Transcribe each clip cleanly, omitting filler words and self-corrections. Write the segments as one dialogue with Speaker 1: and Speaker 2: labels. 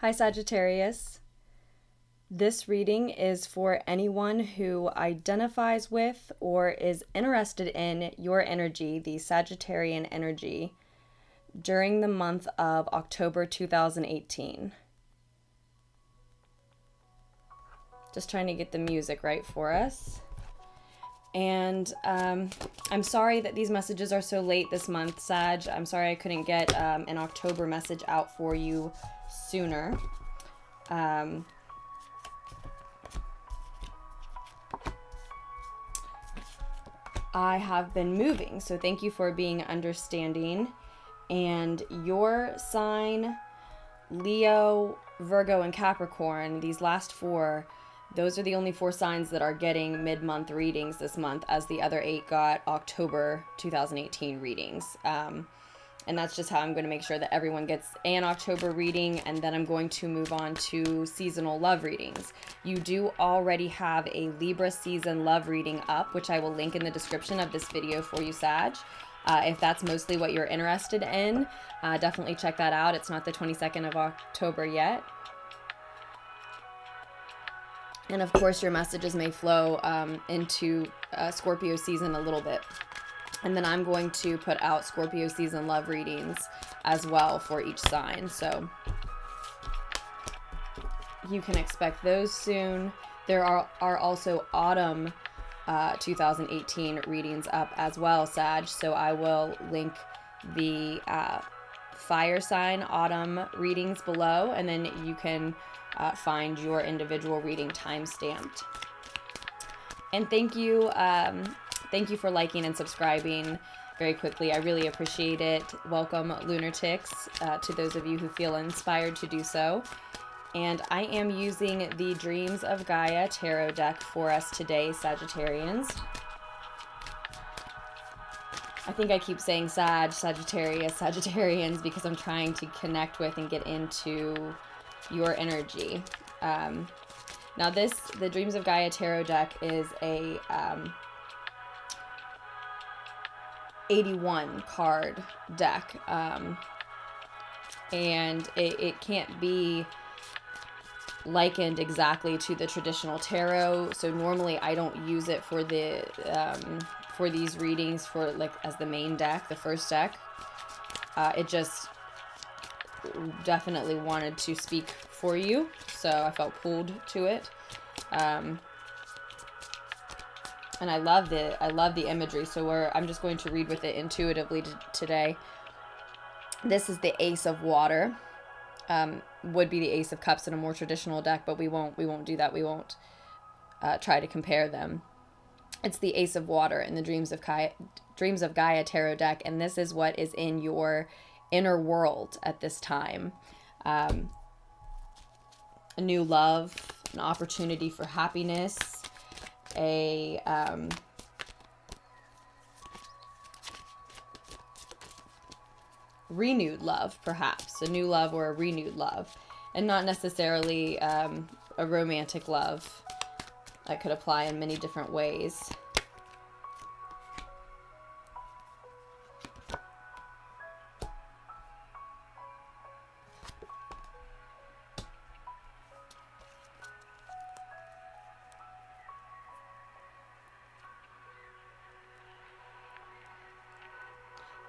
Speaker 1: Hi Sagittarius. This reading is for anyone who identifies with or is interested in your energy, the Sagittarian energy, during the month of October 2018. Just trying to get the music right for us. And I'm sorry that these messages are so late this month, Sag. I'm sorry I couldn't get an October message out for you sooner. I have been moving, so thank you for being understanding. And your sign, Leo, Virgo, and Capricorn, these last four, those are the only four signs that are getting mid-month readings this month, as the other 8 got October 2018 readings. And that's just how I'm going to make sure that everyone gets an October reading, and then I'm going to move on to seasonal love readings. You do already have a Libra season love reading up, which I will link in the description of this video for you, Sag. If that's mostly what you're interested in, definitely check that out. It's not the 22nd of October yet. And of course, your messages may flow into Scorpio season a little bit. And then I'm going to put out Scorpio season love readings as well for each sign. So you can expect those soon. There are also autumn 2018 readings up as well, Sag. So I will link the fire sign autumn readings below, and then you can find your individual reading time stamped. And thank you. Thank you for liking and subscribing very quickly. I really appreciate it. Welcome, lunatics, to those of you who feel inspired to do so. And I am using the Dreams of Gaia tarot deck for us today, Sagittarians. I think I keep saying Sagittarius, Sagittarians, because I'm trying to connect with and get into your energy. Now the Dreams of Gaia tarot deck is a 81 card deck, and it can't be likened exactly to the traditional tarot. So normally I don't use it for the for these readings for like as the main deck, the first deck. It just definitely wanted to speak for you, so I felt pulled to it. And I love the imagery, so I'm just going to read with it intuitively today. This is the Ace of Water. Would be the Ace of Cups in a more traditional deck, but we won't do that. We won't try to compare them. It's the Ace of Water in the Dreams of Gaia tarot deck, and this is what is in your inner world at this time. A new love, an opportunity for happiness, a renewed love, perhaps a new love or a renewed love, and not necessarily a romantic love. That could apply in many different ways.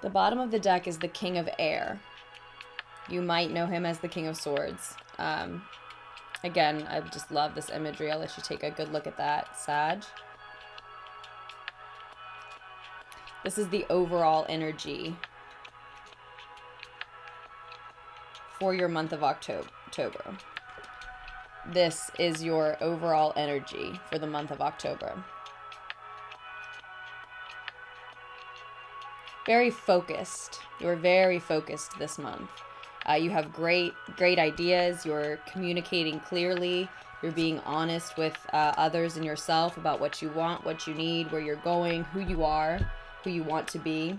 Speaker 1: The bottom of the deck is the King of Air. You might know him as the King of Swords. Again, I just love this imagery. I'll let you take a good look at that, Sag. This is the overall energy for your month of October. This is your overall energy for the month of October. Very focused. You're very focused this month. You have great ideas. You're communicating clearly. You're being honest with others and yourself about what you want, what you need, where you're going, who you are, who you want to be.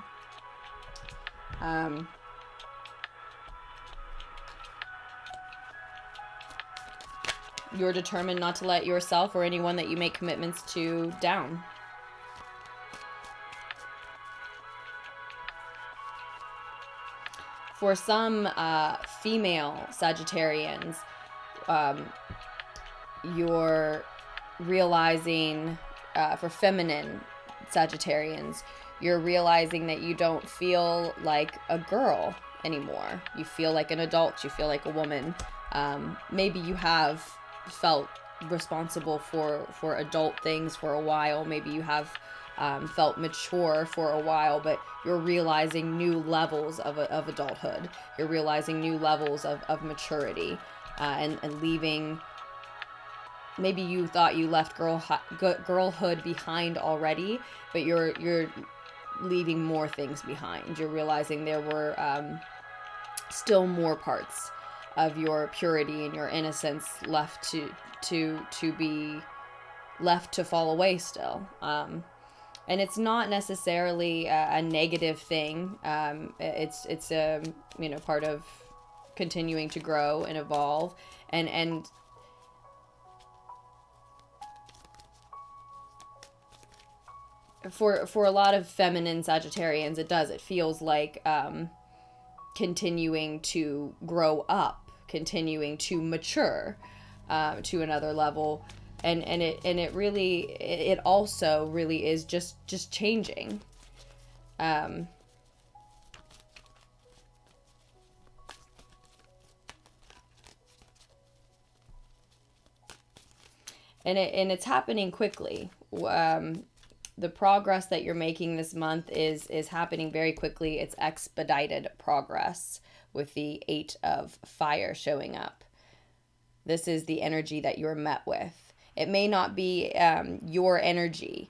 Speaker 1: You're determined not to let yourself or anyone that you make commitments to down. For some female Sagittarians, you're realizing, for feminine Sagittarians, you're realizing that you don't feel like a girl anymore. You feel like an adult. You feel like a woman. Maybe you have felt responsible for adult things for a while. Maybe you have felt mature for a while, but you're realizing new levels of adulthood. You're realizing new levels of maturity, and leaving. Maybe you thought you left girlhood behind already, but you're leaving more things behind. You're realizing there were still more parts of your purity and your innocence left to be left to fall away still. And it's not necessarily a negative thing. It's a part of continuing to grow and evolve, and for a lot of feminine Sagittarians, it feels like continuing to grow up, continuing to mature to another level, and it also really is just changing. And it's happening quickly. The progress that you're making this month is happening very quickly. It's expedited progress with the 8 of Fire showing up. This is the energy that you're met with. It may not be your energy.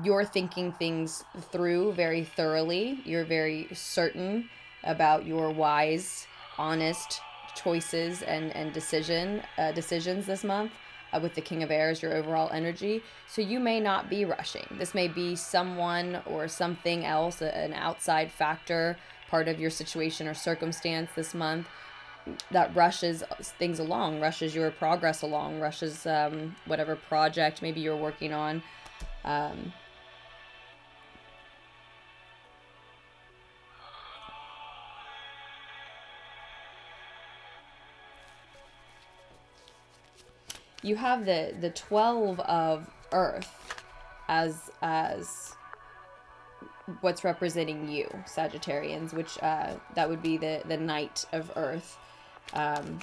Speaker 1: You're thinking things through very thoroughly. You're very certain about your wise, honest choices and decisions this month. With the King of Airs, your overall energy. So you may not be rushing. This may be someone or something else, an outside factor, part of your situation or circumstance this month that rushes things along, rushes your progress along, rushes whatever project maybe you're working on. You have the 12 of Earth as what's representing you, Sagittarians, which that would be the Knight of Earth. And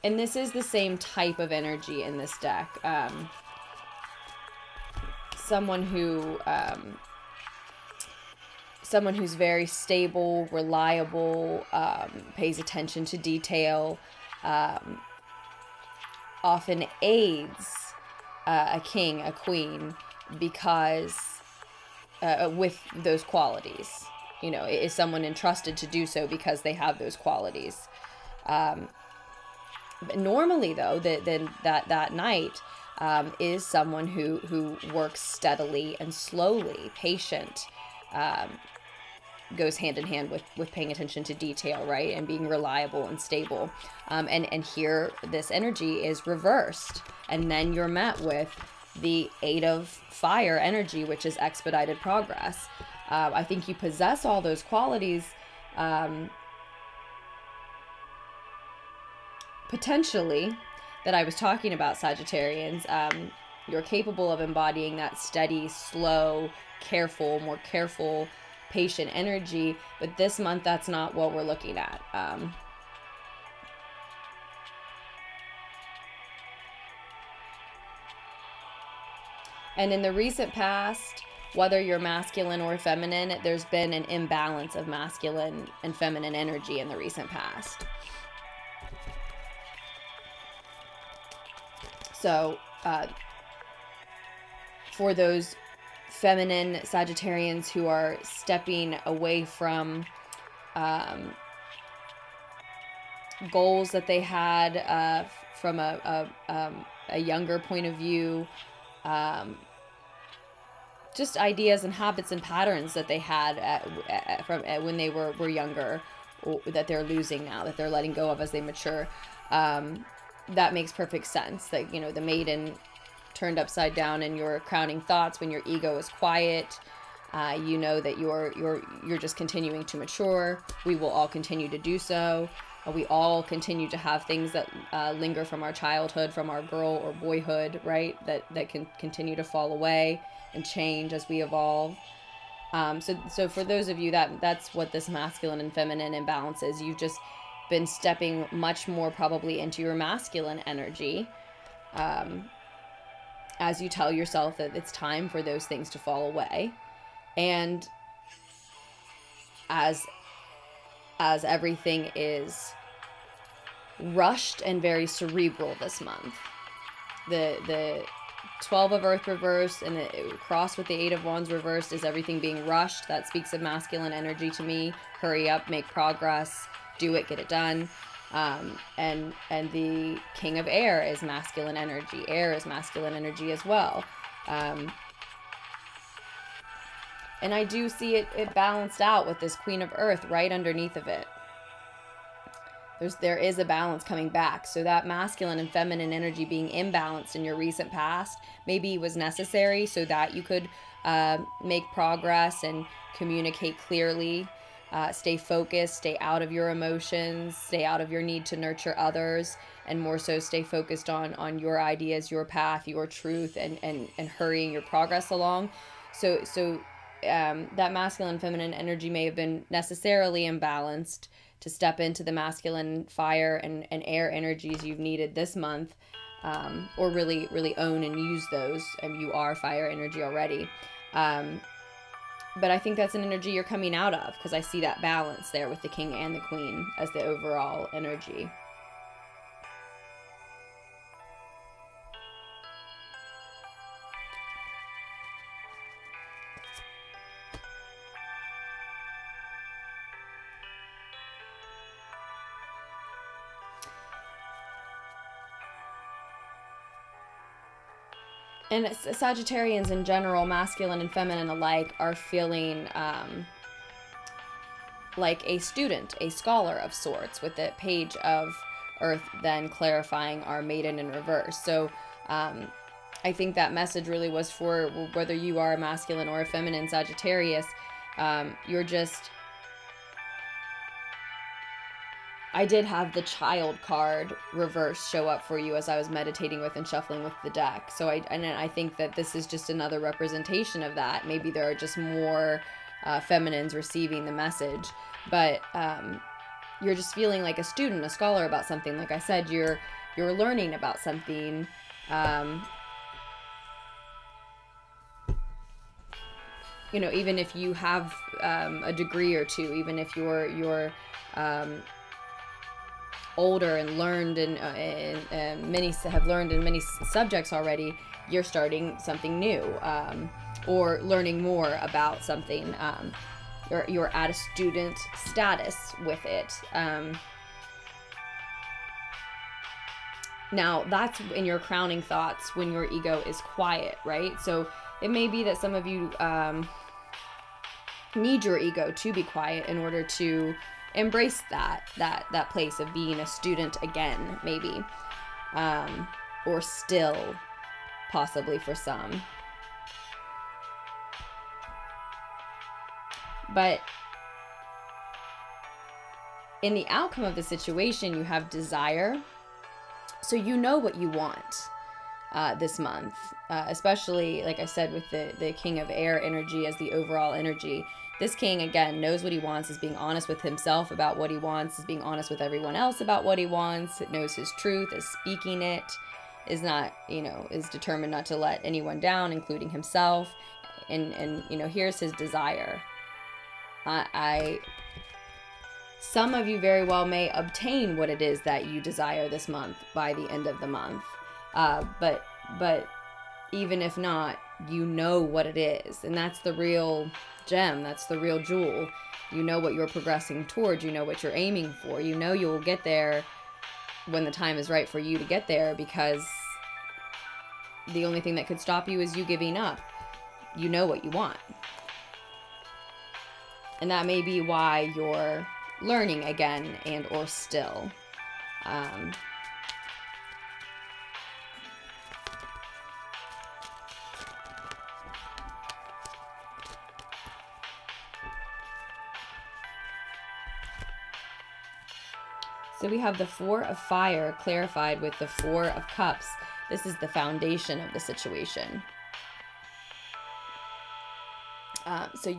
Speaker 1: this is the same type of energy in this deck. Someone who's very stable, reliable, pays attention to detail, often aids a king, a queen, because with those qualities, is someone entrusted to do so because they have those qualities. Normally, though, that knight is someone who works steadily and slowly, patient. Goes hand in hand with paying attention to detail, right? And being reliable and stable. And here, this energy is reversed. And then you're met with the 8 of Fire energy, which is expedited progress. I think you possess all those qualities, potentially, that I was talking about, Sagittarians. You're capable of embodying that steady, slow, careful, more careful, patient energy, but this month that's not what we're looking at. And in the recent past, whether you're masculine or feminine, there's been an imbalance of masculine and feminine energy in the recent past. So for those feminine Sagittarians who are stepping away from goals that they had from a younger point of view, just ideas and habits and patterns that they had from when they were younger, that they're losing now, that they're letting go of as they mature. That makes perfect sense. That, the maiden turned upside down in your crowning thoughts, when your ego is quiet, you know that you're just continuing to mature. We will all continue to do so. We all continue to have things that linger from our childhood, from our girl or boyhood, right? That can continue to fall away and change as we evolve. So for those of you, that's what this masculine and feminine imbalance is. You've just been stepping much more probably into your masculine energy, as you tell yourself that it's time for those things to fall away. And as everything is rushed and very cerebral this month, the 12 of Earth reversed and it crossed with the 8 of Wands reversed is everything being rushed. That speaks of masculine energy to me. Hurry up, make progress, do it, get it done. And the King of Air is masculine energy. Air is masculine energy as well. And I do see it balanced out with this Queen of Earth right underneath of it. There is a balance coming back. So that masculine and feminine energy being imbalanced in your recent past maybe was necessary so that you could make progress and communicate clearly, stay focused, stay out of your emotions, stay out of your need to nurture others, and more so stay focused on your ideas, your path, your truth, and hurrying your progress along. So that masculine and feminine energy may have been necessarily imbalanced to step into the masculine fire and air energies you've needed this month, or really own and use those. And you are fire energy already. But I think that's an energy you're coming out of, because I see that balance there with the King and the Queen as the overall energy. And Sagittarians in general, masculine and feminine alike, are feeling like a student, a scholar of sorts, with the Page of Earth then clarifying our Maiden in reverse. So I think that message really was for whether you are a masculine or a feminine Sagittarius. You're just... I did have the Child card reverse show up for you as I was meditating with and shuffling with the deck. So I think that this is just another representation of that. Maybe there are just more feminines receiving the message, but you're just feeling like a student, a scholar about something. Like I said, you're learning about something. You know, even if you have a degree or two, even if you're older and learned and many have learned in many subjects already, you're starting something new, or learning more about something. You're at a student status with it. Now that's in your crowning thoughts when your ego is quiet, right? So it may be that some of you need your ego to be quiet in order to embrace that place of being a student again, maybe, or still, possibly for some. But in the outcome of the situation, you have desire, so you know what you want this month, especially, like I said, with the King of Air energy as the overall energy. This king, again, knows what he wants, is being honest with himself about what he wants, is being honest with everyone else about what he wants, it knows his truth, is speaking it, is not, is determined not to let anyone down, including himself. And here's his desire. Some of you very well may obtain what it is that you desire this month by the end of the month. But even if not, you know what it is. And that's the real gem. That's the real jewel. You know what you're progressing towards. You know what you're aiming for. You know you will get there when the time is right for you to get there, because the only thing that could stop you is you giving up. You know what you want. And that may be why you're learning again and or still. So we have the Four of Fire clarified with the Four of Cups. This is the foundation of the situation. So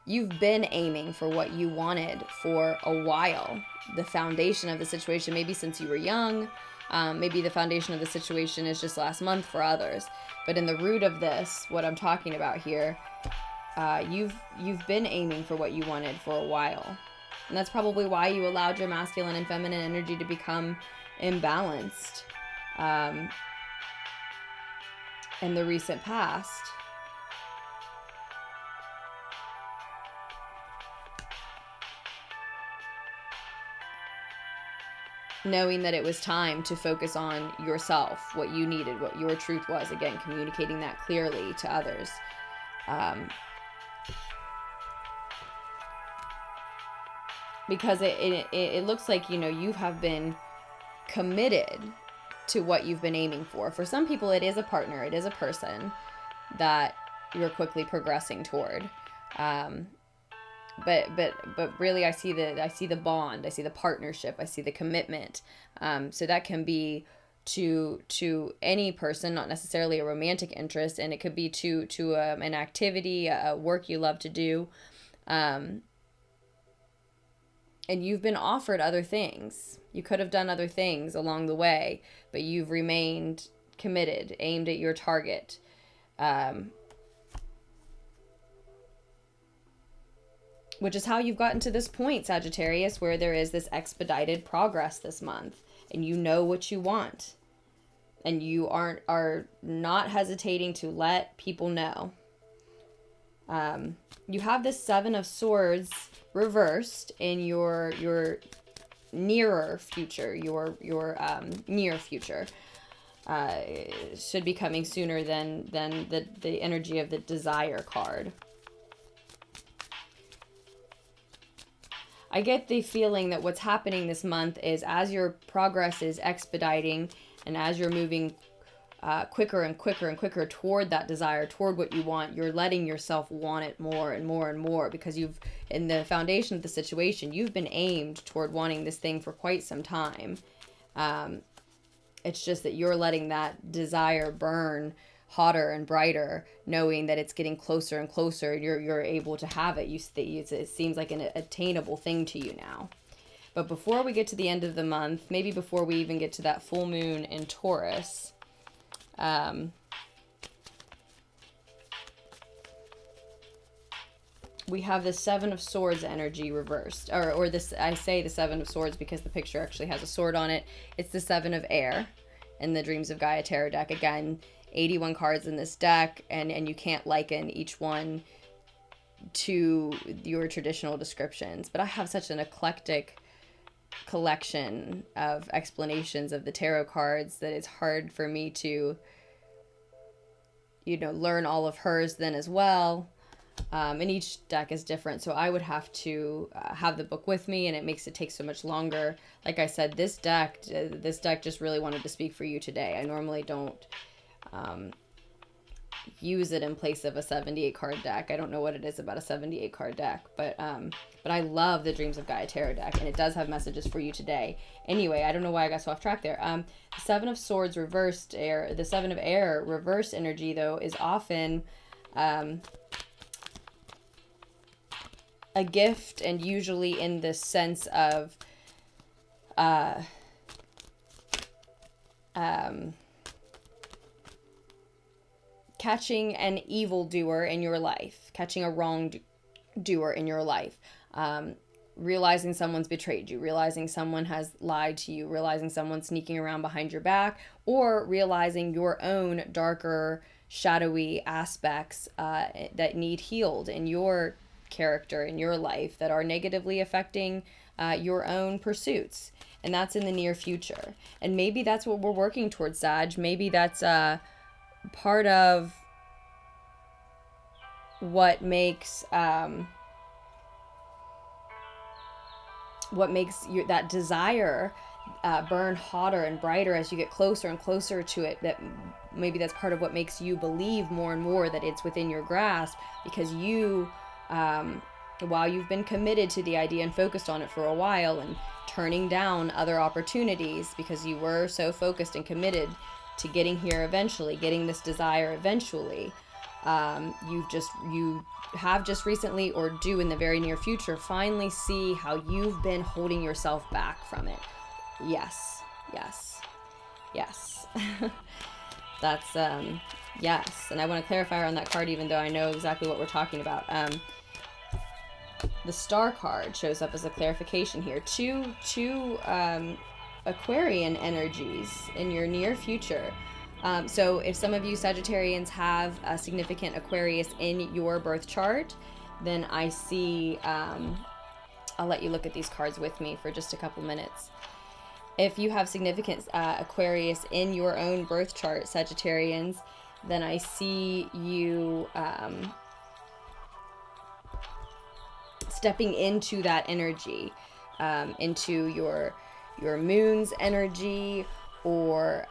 Speaker 1: you've been aiming for what you wanted for a while. The foundation of the situation, maybe since you were young, maybe the foundation of the situation is just last month for others. But in the root of this, what I'm talking about here, you've been aiming for what you wanted for a while. And that's probably why you allowed your masculine and feminine energy to become imbalanced in the recent past. Knowing that it was time to focus on yourself, what you needed, what your truth was. Again, communicating that clearly to others. Because it looks like, you know, you have been committed to what you've been aiming for. For some people, it is a partner. It is a person that you're quickly progressing toward. But really, I see the bond, I see the partnership, I see the commitment. So that can be to any person, not necessarily a romantic interest, and it could be to an activity, a work you love to do. And you've been offered other things. You could have done other things along the way, but you've remained committed, aimed at your target. Which is how you've gotten to this point, Sagittarius, where there is this expedited progress this month. And you know what you want. And you are not hesitating to let people know. You have this Seven of Swords reversed in your nearer future, your near future. Should be coming sooner than the energy of the Desire card. I get the feeling that what's happening this month is as your progress is expediting and as you're moving quicker and quicker and quicker toward that desire, toward what you want, you're letting yourself want it more and more and more, because you've, in the foundation of the situation, you've been aimed toward wanting this thing for quite some time. It's just that you're letting that desire burn hotter and brighter, knowing that it's getting closer and closer. You're able to have it. It seems like an attainable thing to you now. But before we get to the end of the month, maybe before we even get to that full moon in Taurus, we have the Seven of Swords energy reversed, or this, I say the Seven of Swords because the picture actually has a sword on it. It's the Seven of Air in the Dreams of Gaia tarot deck. Again, 81 cards in this deck, and you can't liken each one to your traditional descriptions, but I have such an eclectic collection of explanations of the tarot cards that it's hard for me to, you know, learn all of hers then as well. And each deck is different, so I would have to have the book with me, and it makes it take so much longer. Like I said, this deck just really wanted to speak for you today. I normally don't use it in place of a 78 card deck. I don't know what it is about a 78 card deck, but I love the Dreams of Gaia tarot deck, and it does have messages for you today. Anyway, I don't know why I got so off track there. The Seven of Swords reversed, the Seven of Air reverse energy, though, is often a gift, and usually in the sense of catching an evildoer in your life, catching a wrongdoer in your life, realizing someone's betrayed you, realizing someone has lied to you, realizing someone's sneaking around behind your back, or realizing your own darker, shadowy aspects that need healed in your character, in your life, that are negatively affecting your own pursuits. And that's in the near future. And maybe that's what we're working towards, Sag. Maybe that's part of what makes that desire burn hotter and brighter as you get closer and closer to it. That maybe that's part of what makes you believe more and more that it's within your grasp, because you while you've been committed to the idea and focused on it for a while and turning down other opportunities because you were so focused and committed to getting here eventually, getting this desire eventually, you have just recently or do in the very near future finally see how you've been holding yourself back from it. Yes, yes, yes. That's, yes. And I want to clarify on that card, even though I know exactly what we're talking about. The Star card shows up as a clarification here. Two Aquarian energies in your near future. So if some of you Sagittarians have a significant Aquarius in your birth chart, then I see, I'll let you look at these cards with me for just a couple minutes. If you have significant Aquarius in your own birth chart, Sagittarians, then I see you stepping into that energy, into your moon's energy, or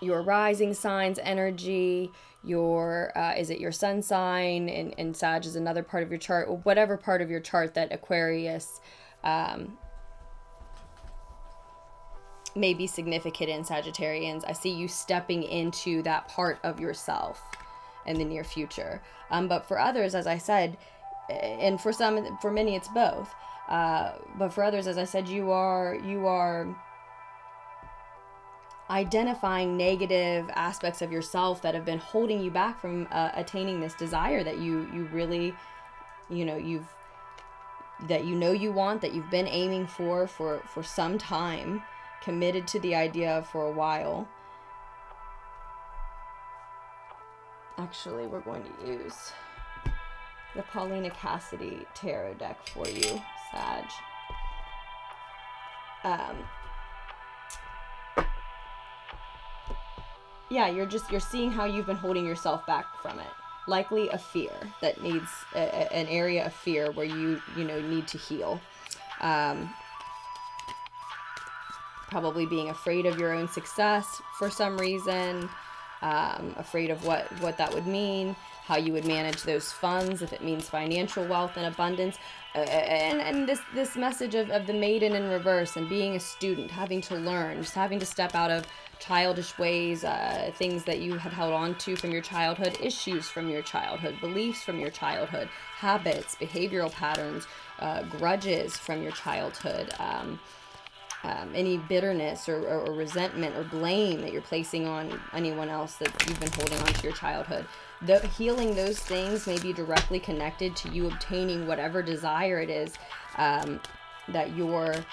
Speaker 1: your rising sign's energy, your is it your sun sign, and Sag is another part of your chart, or whatever part of your chart that Aquarius may be significant in, Sagittarians. I see you stepping into that part of yourself in the near future. But for others, as I said, and for many it's both. But for others, as I said, you are identifying negative aspects of yourself that have been holding you back from attaining this desire that you really, you want, that you've been aiming for some time, committed to the idea for a while. Actually, we're going to use the Paulina Cassidy tarot deck for you, Sag. Yeah, you're seeing how you've been holding yourself back from it. Likely a fear that needs an area of fear where you need to heal. Probably being afraid of your own success for some reason, afraid of what that would mean, how you would manage those funds, if it means financial wealth and abundance, and this message of the maiden in reverse, and being a student, having to learn, just having to step out of childish ways, things that you had held on to from your childhood, issues from your childhood, beliefs from your childhood, habits, behavioral patterns, grudges from your childhood, any bitterness or resentment or blame that you're placing on anyone else that you've been holding on to your childhood. Healing those things may be directly connected to you obtaining whatever desire it is that you're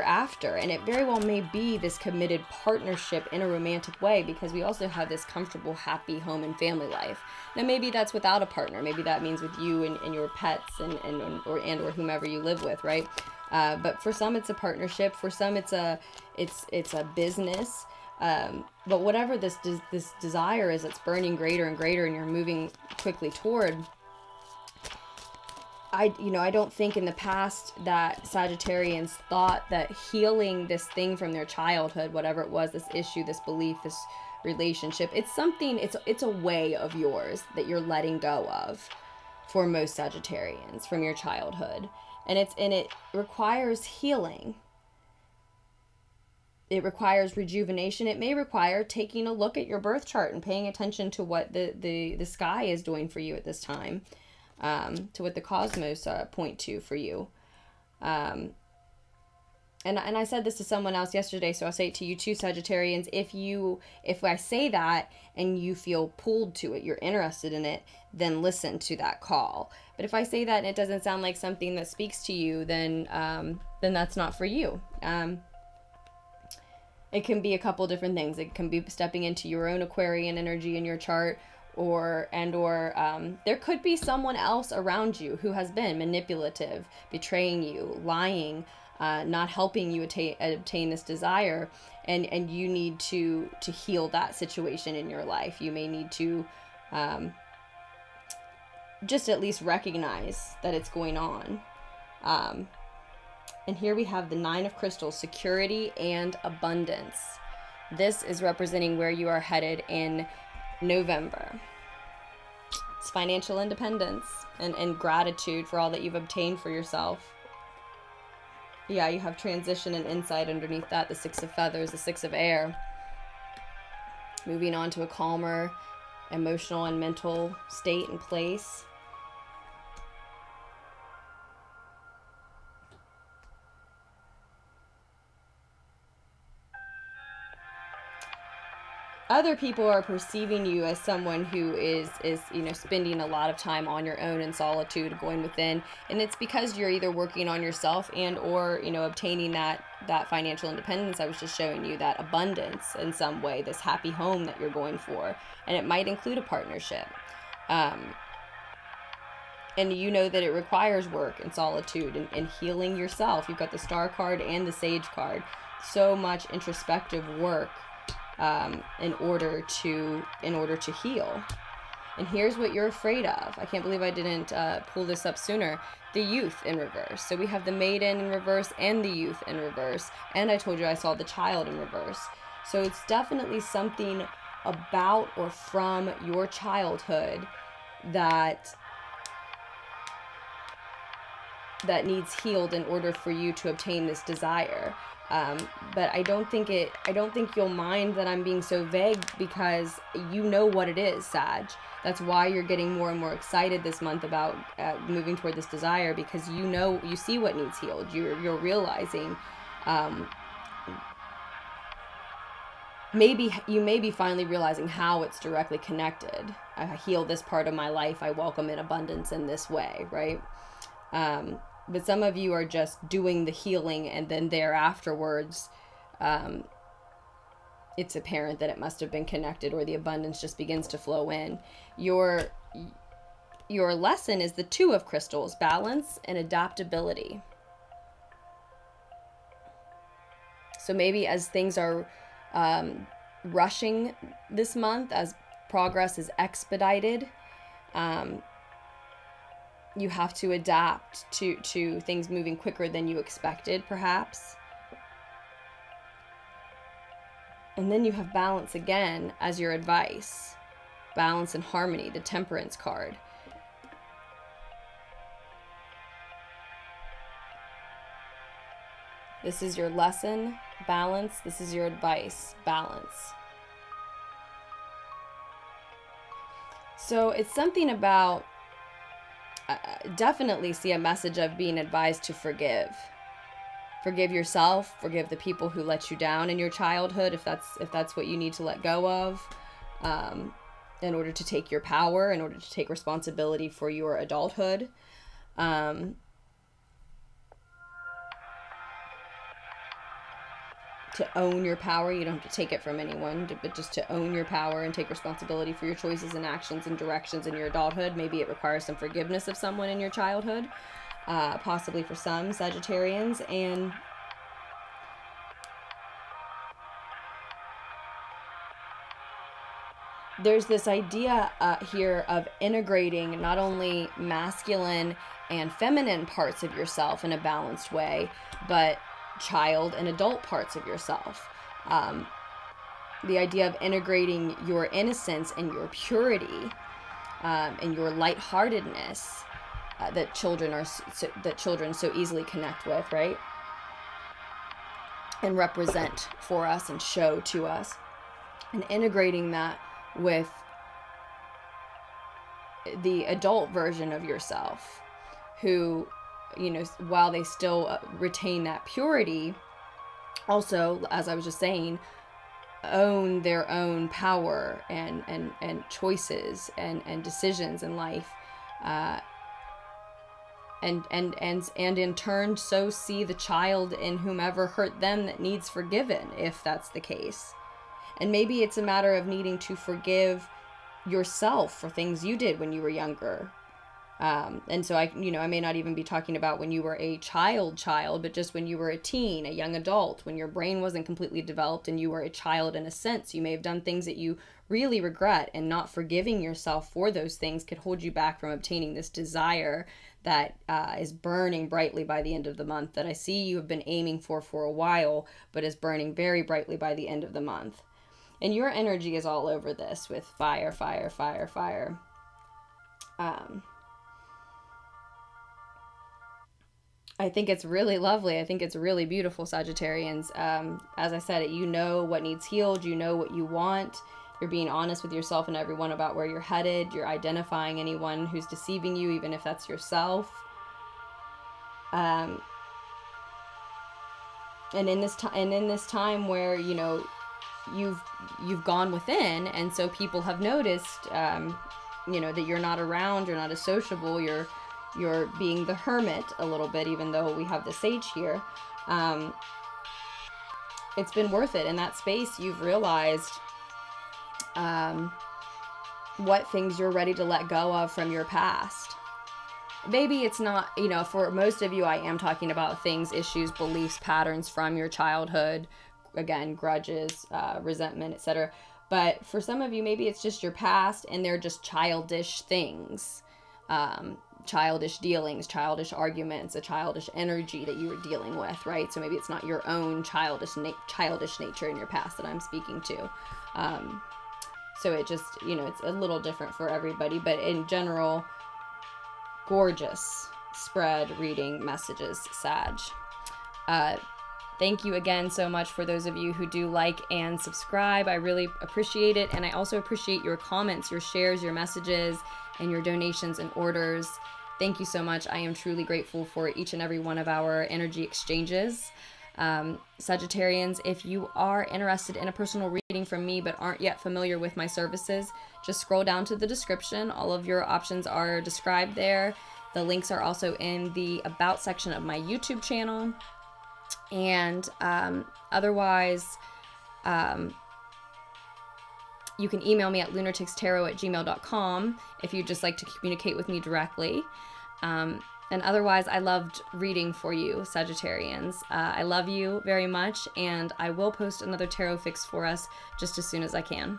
Speaker 1: after. And it very well may be this committed partnership in a romantic way, because we also have this comfortable, happy home and family life. Now maybe that's without a partner. Maybe that means with you and your pets or whomever you live with, right? But for some it's a partnership, for some it's a business. But whatever this desire is that's burning greater and greater, and you're moving quickly toward, I don't think in the past that Sagittarians thought that healing this thing from their childhood, whatever it was, this issue, this belief, this relationship, it's a way of yours that you're letting go of, for most Sagittarians, from your childhood. And it requires healing. It requires rejuvenation. It may require taking a look at your birth chart and paying attention to what the sky is doing for you at this time, to what the cosmos point to for you. And I said this to someone else yesterday, so I'll say it to you too, Sagittarians. If I say that and you feel pulled to it, you're interested in it, then listen to that call. But if I say that and it doesn't sound like something that speaks to you, then that's not for you. It can be a couple different things. It can be stepping into your own Aquarian energy in your chart, or there could be someone else around you who has been manipulative, betraying you, lying, not helping you obtain this desire, and you need to heal that situation in your life. You may need to just at least recognize that it's going on. And here we have the Nine of Crystals, security and abundance. This is representing where you are headed in November. It's financial independence and gratitude for all that you've obtained for yourself. Yeah, you have transition and insight underneath that. The Six of Feathers, the Six of Air. Moving on to a calmer emotional and mental state and place. Other people are perceiving you as someone who is you know, spending a lot of time on your own in solitude, going within, and it's because you're either working on yourself and or, you know, obtaining that financial independence. I was just showing you that abundance in some way, this happy home that you're going for, and it might include a partnership. And you know that it requires work and solitude and healing yourself. You've got the Star card and the Sage card. So much introspective work in order to heal. And here's what you're afraid of. I can't believe I didn't pull this up sooner. The Youth in reverse. So we have the Maiden in reverse and the Youth in reverse. And I told you I saw the Child in reverse. So it's definitely something about or from your childhood that needs healed in order for you to obtain this desire. But I don't think you'll mind that I'm being so vague, because you know what it is, Sag. That's why you're getting more and more excited this month about moving toward this desire, because you know, you see what needs healed. You're realizing, maybe you may be finally realizing how it's directly connected. I heal this part of my life. I welcome in abundance in this way, right? But some of you are just doing the healing, and then afterwards, it's apparent that it must have been connected, or the abundance just begins to flow in. Your lesson is the Two of Crystals, balance and adaptability. So maybe as things are rushing this month, as progress is expedited, you have to adapt to things moving quicker than you expected, perhaps. And then you have balance again as your advice. Balance and harmony, the Temperance card. This is your lesson, balance. This is your advice, balance. So it's something about, definitely see a message of being advised to forgive. Forgive yourself, forgive the people who let you down in your childhood, if that's what you need to let go of, in order to take your power, in order to take responsibility for your adulthood. To own your power. You don't have to take it from anyone, but just to own your power and take responsibility for your choices and actions and directions in your adulthood. Maybe it requires some forgiveness of someone in your childhood, possibly for some Sagittarians. And there's this idea here of integrating not only masculine and feminine parts of yourself in a balanced way, but child and adult parts of yourself. The idea of integrating your innocence and your purity, and your lightheartedness, that children so easily connect with, right? And represent for us and show to us, and integrating that with the adult version of yourself, who, you know, while they still retain that purity, also, as I was just saying, own their own power and choices and decisions in life, and in turn, so see the child in whomever hurt them that needs forgiven, if that's the case. And maybe it's a matter of needing to forgive yourself for things you did when you were younger. And so I may not even be talking about when you were a child, but just when you were a teen, a young adult, when your brain wasn't completely developed and you were a child in a sense. You may have done things that you really regret, and not forgiving yourself for those things could hold you back from obtaining this desire that is burning brightly by the end of the month, that I see you have been aiming for a while, but is burning very brightly by the end of the month. And your energy is all over this with fire, fire, fire, fire. I think it's really lovely. I think it's really beautiful, Sagittarians. As I said, you know what needs healed. You know what you want. You're being honest with yourself and everyone about where you're headed. You're identifying anyone who's deceiving you, even if that's yourself. And in this time where, you know, you've gone within, and so people have noticed, you know, that you're not around, you're not as sociable, you're being the hermit a little bit, even though we have the sage here. It's been worth it. In that space, you've realized what things you're ready to let go of from your past. Maybe it's not, you know, for most of you, I am talking about things, issues, beliefs, patterns from your childhood, again, grudges, resentment, etc. But for some of you, maybe it's just your past, and they're just childish things, childish dealings, childish arguments, a childish energy that you were dealing with, right? So maybe it's not your own childish nature in your past that I'm speaking to. So it just, you know, it's a little different for everybody, but in general, gorgeous spread, reading, messages, Sag. Thank you again so much for those of you who do like and subscribe. I really appreciate it. And I also appreciate your comments, your shares, your messages, and your donations and orders. Thank you so much. I am truly grateful for each and every one of our energy exchanges. Sagittarians, if you are interested in a personal reading from me but aren't yet familiar with my services, just scroll down to the description. All of your options are described there. The links are also in the About section of my YouTube channel. And otherwise, you can email me at lunartixtarot@gmail.com if you'd just like to communicate with me directly. And otherwise, I loved reading for you, Sagittarians. I love you very much, and I will post another tarot fix for us just as soon as I can.